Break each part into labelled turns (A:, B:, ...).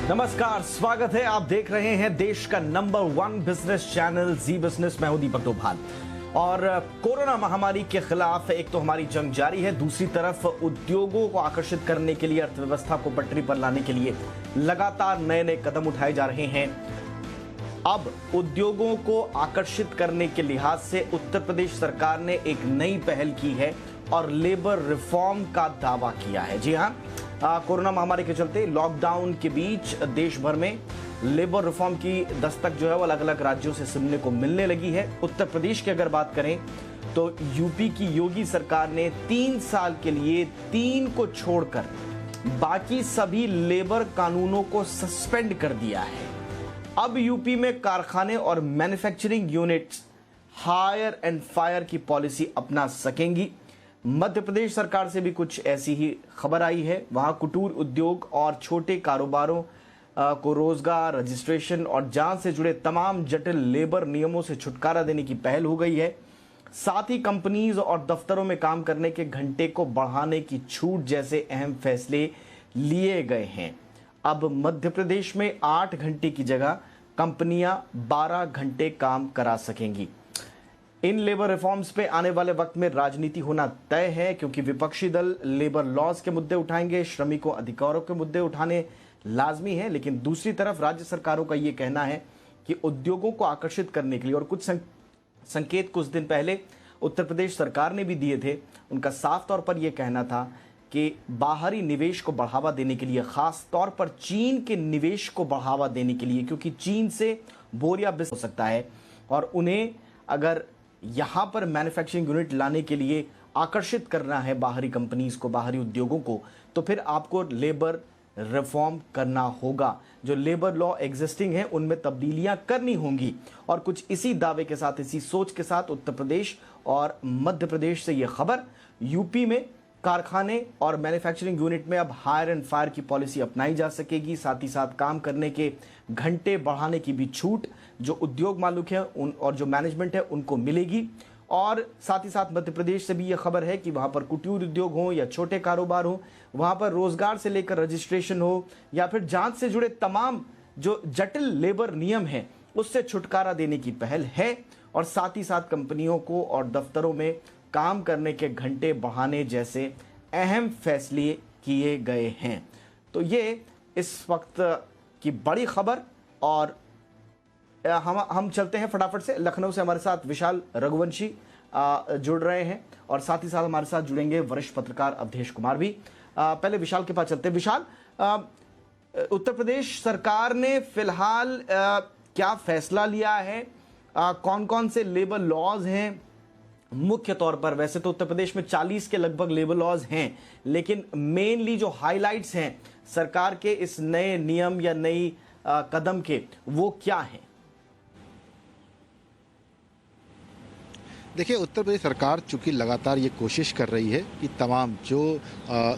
A: नमस्कार, स्वागत है। आप देख रहे हैं देश का नंबर 1 बिजनेस चैनल जी बिजनेस। मैं हूं दीपक डोभाल। और कोरोना महामारी के खिलाफ एक तो हमारी जंग जारी है, दूसरी तरफ उद्योगों को आकर्षित करने के लिए, अर्थव्यवस्था को पटरी पर लाने के लिए लगातार नए नए कदम उठाए जा रहे हैं। अब उद्योगों को आकर्षित करने के लिहाज से उत्तर प्रदेश सरकार ने एक नई पहल की है और लेबर रिफॉर्म का दावा किया है। जी हां, कोरोना महामारी के चलते लॉकडाउन के बीच देश भर में लेबर रिफॉर्म की दस्तक जो है वो अलग अलग राज्यों से सुनने को मिलने लगी है। उत्तर प्रदेश की अगर बात करें तो यूपी की योगी सरकार ने 3 साल के लिए 3 को छोड़कर बाकी सभी लेबर कानूनों को सस्पेंड कर दिया है। अब यूपी में कारखाने और manufacturing units hire and fire की पॉलिसी अपना सकेंगी। मध्य प्रदेश सरकार से भी कुछ ऐसी ही खबर आई है। वहां कुटीर उद्योग और छोटे कारोबारों को रोजगार, रजिस्ट्रेशन और जांच से जुड़े तमाम जटिल लेबर नियमों से छुटकारा देने की पहल हो गई है। साथ ही कंपनीज और दफ्तरों में काम करने के घंटे को बढ़ाने की छूट जैसे अहम फैसले लिए गए हैं। अब मध्य प्रदेश में 8 घंटे की जगह कंपनियां 12 घंटे काम करा सकेंगी। इन लेबर रिफॉर्म्स पे आने वाले वक्त में राजनीति होना तय है, क्योंकि विपक्षी दल लेबर लॉज के मुद्दे उठाएंगे, श्रमिकों अधिकारों के मुद्दे उठाने लाजमी है। लेकिन दूसरी तरफ राज्य सरकारों का ये कहना है कि उद्योगों को आकर्षित करने के लिए, और कुछ संकेत कुछ दिन पहले उत्तर प्रदेश सरकार ने भी दिए थे। उनका साफ तौर पर यह कहना था कि बाहरी निवेश को बढ़ावा देने के लिए, खास तौर पर चीन के निवेश को बढ़ावा देने के लिए, क्योंकि चीन से बोरिया बिजनेस हो सकता है और उन्हें अगर यहां पर मैन्युफैक्चरिंग यूनिट लाने के लिए आकर्षित करना है बाहरी कंपनीज को, बाहरी उद्योगों को, तो फिर आपको लेबर रिफॉर्म करना होगा। जो लेबर लॉ एग्जिस्टिंग है उनमें तब्दीलियां करनी होंगी। और कुछ इसी दावे के साथ, इसी सोच के साथ उत्तर प्रदेश और मध्य प्रदेश से यह खबर, यूपी में कारखाने और मैन्युफैक्चरिंग यूनिट में अब हायर एंड फायर की पॉलिसी अपनाई जा सकेगी। साथ ही साथ काम करने के घंटे बढ़ाने की भी छूट जो उद्योग मालिक है और जो मैनेजमेंट है उनको मिलेगी। और साथ ही साथ मध्य प्रदेश से भी यह खबर है कि वहां पर कुटीर उद्योग हो या छोटे कारोबार हो, वहां पर रोजगार से लेकर रजिस्ट्रेशन हो या फिर जांच से जुड़े तमाम जो जटिल लेबर नियम है उससे छुटकारा देने की पहल है। और साथ ही साथ कंपनियों को और दफ्तरों में काम करने के घंटे बढ़ाने जैसे अहम फैसले किए गए हैं। तो ये इस वक्त की बड़ी खबर। और हम चलते हैं फटाफट से। लखनऊ से हमारे साथ विशाल रघुवंशी जुड़ रहे हैं और साथ ही साथ हमारे साथ जुड़ेंगे वरिष्ठ पत्रकार अवधेश कुमार भी। पहले विशाल के पास चलते हैं। विशाल, उत्तर प्रदेश सरकार ने फिलहाल क्या फैसला लिया है? कौन कौन से लेबर लॉज हैं? मुख्य तौर पर वैसे तो उत्तर प्रदेश में 40 के लगभग लेबर लॉज हैं, लेकिन मेनली जो हाइलाइट्स हैं सरकार के इस नए नियम या नई कदम के, वो क्या हैं?
B: देखिए, उत्तर प्रदेश सरकार चूँकि लगातार ये कोशिश कर रही है कि तमाम जो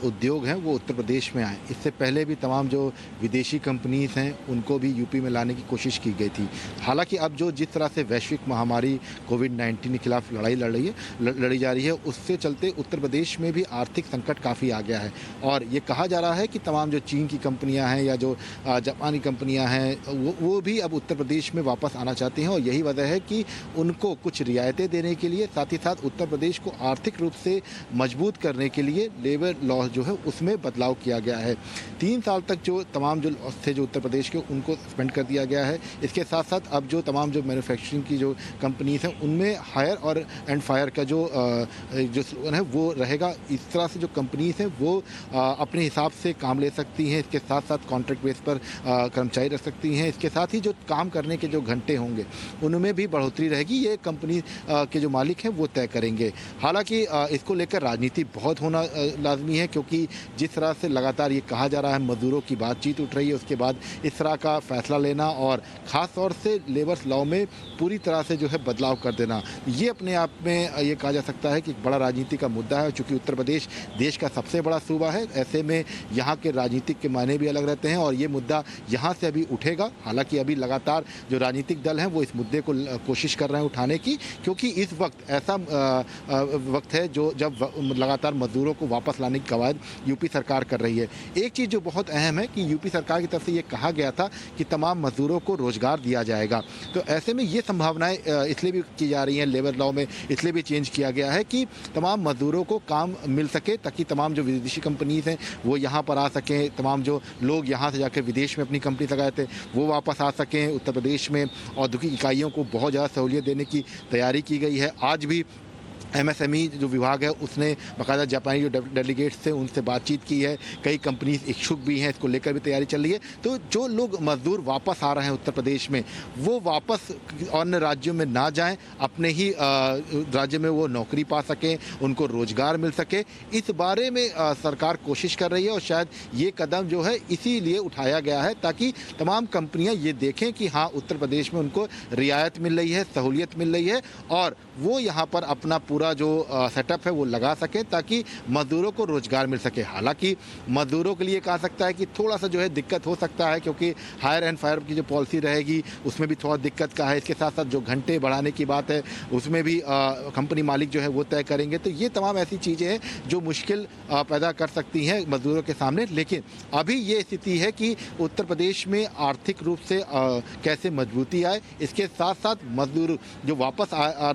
B: उद्योग हैं वो उत्तर प्रदेश में आएँ। इससे पहले भी तमाम जो विदेशी कंपनीज हैं उनको भी यूपी में लाने की कोशिश की गई थी। हालांकि अब जो जिस तरह से वैश्विक महामारी कोविड-19 के खिलाफ लड़ाई लड़ी जा रही है, उससे चलते उत्तर प्रदेश में भी आर्थिक संकट काफ़ी आ गया है। और ये कहा जा रहा है कि तमाम जो चीन की कंपनियाँ हैं या जो जापानी कंपनियाँ हैं वो भी अब उत्तर प्रदेश में वापस आना चाहती हैं। और यही वजह है कि उनको कुछ रियायतें देने के लिए, साथ ही साथ उत्तर प्रदेश को आर्थिक रूप से मजबूत करने के लिए लेबर लॉ जो है उसमें बदलाव किया गया है। 3 साल तक जो तमाम जो लॉस थे जो उत्तर प्रदेश के, उनको सस्पेंड कर दिया गया है। इसके साथ साथ अब जो तमाम जो मैन्युफैक्चरिंग की जो कंपनीज हैं उनमें हायर और एंड फायर का जो स्लोगन है वो रहेगा। इस तरह से जो कंपनीज हैं वो अपने हिसाब से काम ले सकती हैं। इसके साथ साथ कॉन्ट्रैक्ट बेस पर कर्मचारी रख सकती हैं। इसके साथ ही जो काम करने के जो घंटे होंगे उनमें भी बढ़ोतरी रहेगी। ये कंपनी के जो मालिक हैं वो तय करेंगे। हालांकि इसको लेकर राजनीति बहुत होना लाजमी है, क्योंकि जिस तरह से लगातार ये कहा जा रहा है, मजदूरों की बातचीत उठ रही है, उसके बाद इस तरह का फैसला लेना और ख़ास तौर से लेबर्स लॉ में पूरी तरह से जो है बदलाव कर देना, ये अपने आप में ये कहा जा सकता है कि एक बड़ा राजनीति का मुद्दा है। चूँकि उत्तर प्रदेश देश का सबसे बड़ा सूबा है, ऐसे में यहाँ के राजनीतिक के मायने भी अलग रहते हैं और ये मुद्दा यहाँ से अभी उठेगा। हालांकि अभी लगातार जो राजनीतिक दल हैं वो इस मुद्दे को कोशिश कर रहे हैं उठाने की, क्योंकि इस वक्त ऐसा वक्त है जो जब लगातार मजदूरों को वापस लाने की कवायद यूपी सरकार कर रही है। एक चीज़ जो बहुत अहम है कि यूपी सरकार की तरफ से ये कहा गया था कि तमाम मजदूरों को रोजगार दिया जाएगा। तो ऐसे में ये संभावनाएं इसलिए भी की जा रही हैं, लेबर लॉ में इसलिए भी चेंज किया गया है कि तमाम मजदूरों को काम मिल सके, ताकि तमाम जो विदेशी कंपनीज हैं वो यहाँ पर आ सकें, तमाम जो लोग यहाँ से जाकर विदेश में अपनी कंपनी लगाए थे वो वापस आ सकें। उत्तर प्रदेश में औद्योगिक इकाइयों को बहुत ज़्यादा सहूलियत देने की तैयारी की गई है। आज भी एमएसएमई जो विभाग है उसने बाकायदा जापानी जो डेलीगेट्स थे उनसे बातचीत की है। कई कंपनीज इच्छुक भी हैं, इसको लेकर भी तैयारी चल रही है। तो जो लोग मजदूर वापस आ रहे हैं उत्तर प्रदेश में, वो वापस अन्य राज्यों में ना जाएं, अपने ही राज्य में वो नौकरी पा सकें, उनको रोजगार मिल सके। इस बारे में सरकार कोशिश कर रही है और शायद ये कदम जो है इसीलिए उठाया गया है ताकि तमाम कंपनियां ये देखें कि हाँ, उत्तर प्रदेश में उनको रियायत मिल रही है, सहूलियत मिल रही है और वो यहाँ पर अपना पूरा जो सेटअप है वो लगा सके ताकि मजदूरों को रोजगार मिल सके। हालांकि मजदूरों के लिए कहा सकता है कि थोड़ा सा जो है दिक्कत हो सकता है, क्योंकि हायर एंड फायर की जो पॉलिसी रहेगी उसमें भी थोड़ा दिक्कत का है। इसके साथ साथ जो घंटे बढ़ाने की बात है उसमें भी कंपनी मालिक जो है वो तय करेंगे। तो ये तमाम ऐसी चीज़ें हैं जो मुश्किल पैदा कर सकती हैं मजदूरों के सामने। लेकिन अभी ये स्थिति है कि उत्तर प्रदेश में आर्थिक रूप से कैसे मजबूती आए, इसके साथ साथ मजदूर जो वापस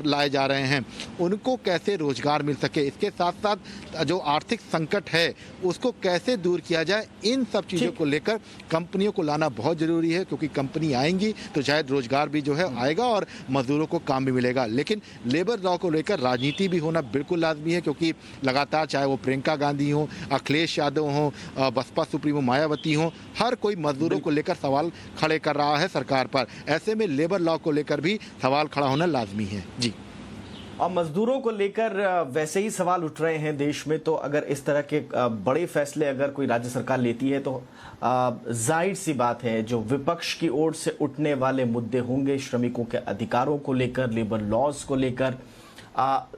B: लाए जा रहे हैं उनको कैसे रोजगार मिल सके, इसके साथ साथ जो आर्थिक संकट है उसको कैसे दूर किया जाए, इन सब चीज़ों को लेकर कंपनियों को लाना बहुत ज़रूरी है। क्योंकि कंपनी आएंगी तो शायद रोजगार भी जो है आएगा और मजदूरों को काम भी मिलेगा। लेकिन लेबर लॉ को लेकर राजनीति भी होना बिल्कुल लाजमी है, क्योंकि लगातार चाहे वो प्रियंका गांधी हो, अखिलेश यादव हो, बसपा सुप्रीमो मायावती हो, हर कोई मजदूरों को लेकर सवाल खड़े कर रहा है सरकार पर। ऐसे में लेबर लॉ को लेकर भी सवाल खड़ा होना लाजमी है। जी,
A: और मजदूरों को लेकर वैसे ही सवाल उठ रहे हैं देश में। तो अगर इस तरह के बड़े फैसले अगर कोई राज्य सरकार लेती है तो जाहिर सी बात है जो विपक्ष की ओर से उठने वाले मुद्दे होंगे श्रमिकों के अधिकारों को लेकर, लेबर लॉज को लेकर,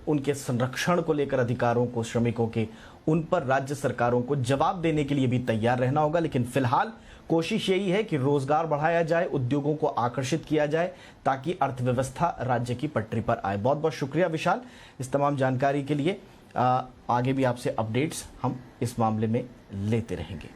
A: उनके संरक्षण को लेकर, अधिकारों को श्रमिकों के, उन पर राज्य सरकारों को जवाब देने के लिए भी तैयार रहना होगा। लेकिन फिलहाल कोशिश यही है कि रोजगार बढ़ाया जाए, उद्योगों को आकर्षित किया जाए ताकि अर्थव्यवस्था राज्य की पटरी पर आए। बहुत बहुत शुक्रिया विशाल इस तमाम जानकारी के लिए। आगे भी आपसे अपडेट्स हम इस मामले में लेते रहेंगे।